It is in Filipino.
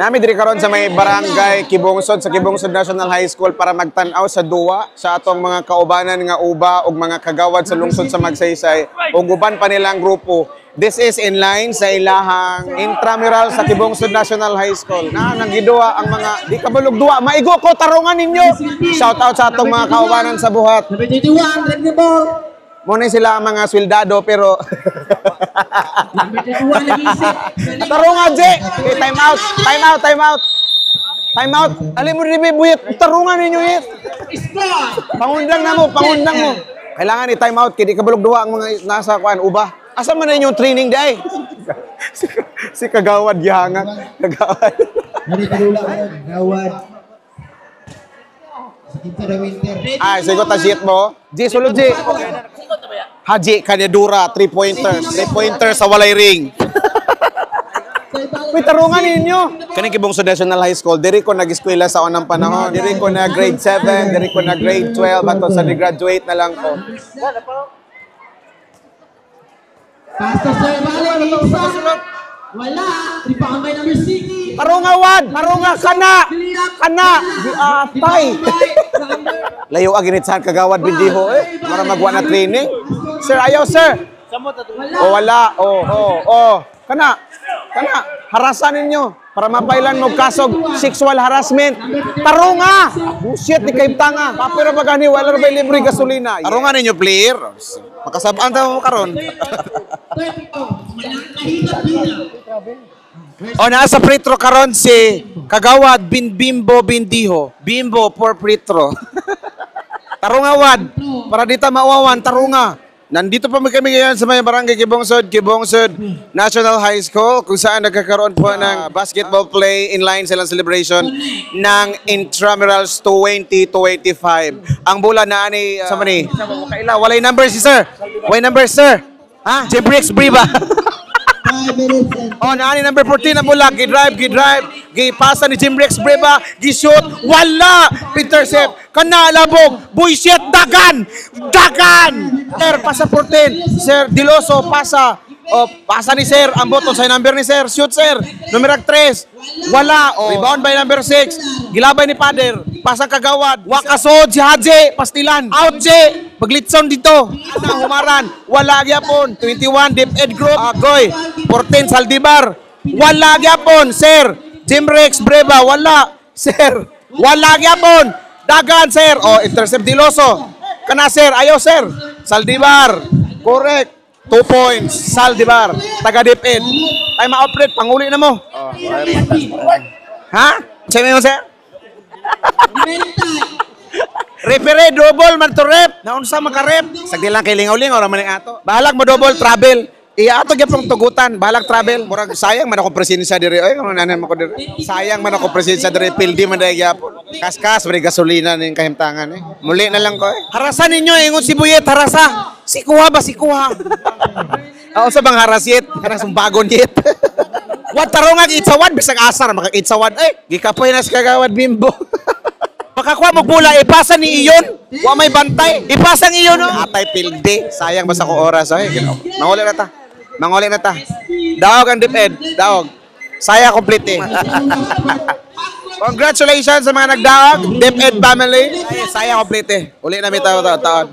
Nami diri karon sa may barangay Kibungsod sa Kibungsod National High School para magtan-aw sa duwa sa atong mga kaubanan nga uba ug mga kagawad sa lungsod sa Magsaysay ug uban pa nilang grupo. This is in line sa ilahang intramural sa Kibungsod National High School. Nagidua ang mga di kabulog duwa. Maigo ko tarungan ninyo. Shout out sa atong mga kaubanan sa buhat. Muna sila ang mga swildado pero tarungan, J! Okay, time out. Time out. Alim mo rin, buyet. Tarungan ninyo, Yet. Pangundang mo. Kailangan i-time out. Kaya di kabulog duwa ang mga nasa kuan uba. Asa man na inyong training, day? si Kagawad, Yahanga. Kagawad. Ay, sigot na shit mo. G, sulod, G. Haji, kanyadura, 3-pointers. 3-pointers sa walay ring. May tarungan ninyo. Kaning Kibungsod National High School, diri ko nag-eskwela sa unang panahon. Diri ko na grade 7, diri ko na grade 12, at sa graduate na lang ko. Pastor Sir Valerie, wala. Di pa kamay number 6. Tarunga, Wad! Tarunga, kana! Giatay! Layo aginitsahan kagawad bindiho para magwa na training. Sir, ayaw, sir! O, wala. Kana! Harasan ninyo para mapailan mo kasog sexual harassment. Tarunga! Bullshit, di kayo tanga. Papira ba gani? Wala ba libre gasolina? Tarunga ninyo, player. Makasabaan tayo mo karon. O, nasa pretro karon si Kagawad Bimbo Bindiho. Bimbo for pretro. Tarunga, Wad. Para dito mauwawan, tarunga. Nandito pa kami ngayon sa may barangay Kibungsod National High School kung saan nagkakaroon po ng basketball play in line silang celebration ng Intramurals 2025. Ang bola na ni sa mani. Walay number si sir. Walay number sir. Ha? Jibrix Briba. Oh, naani number 14 ang bola. Gidrive. Gipasa ni Jimbrex Breva. Gishoot. Wala! Intercept. Kanalabog. Buisit. Dagan! Sir, pasa 14. Sir Diloso, pasa. Oh, pasa ni Sir. Ang boton sa number ni Sir. Shoot, Sir. Numero 3. Wala. Oh, rebound by number 6. Gilabay ni Pader. Pasa Kagawad. Wakasod si Haji. Pastilan. Out, J. Paglitson dito. Humaran. Wala gyapon. 21 Deep Ed Group. Agoy. 14 Saldibar. Wala gyapon, Sir. Jimrex Breva. Wala. Sir. Wala gyapon. Dagan, Sir. Oh, intercept Diloso. Kana, Sir. Ayaw, Sir. Saldibar. Correct. 2 points. Saldibar. Taga Deep Ed. Time out, Fred. Panguli na mo. Ha? Sabi mo, Sir? Referee, double man to rep. Naunsa makarep. Sagdi lang kay lingaw-lingaw raman ng ato. Bahalag mo double travel. Ato gyapon tugutan, bahalag travel. Murag sayang man ako presensya diri. Ay, kuno nanan mo ko diri. Sayang man ako presensya diri, pildi man dai gyapon. Kas-kas bari gasolina ning kahimtangan Muli na lang ko Harasan ninyo ingon si Buyet, harasa. Sikuha. Ako sa bang harasyet, kanang sumbagon yet. Wat tarongag itsawad bisag asar maka itsawad. Gikapoy na sa Kagawad Bimbo. Makakuha mo pula, ipasa ni iyon. Wa may bantay. Ipasa ng iyon, no? Atay pilde. Sayang basta ko oras. Manguli na ta. Daog ang Deep Ed. Daog. Saya complete Congratulations sa mga nagdaog. Deep Ed family. Saya complete Uli na may taon.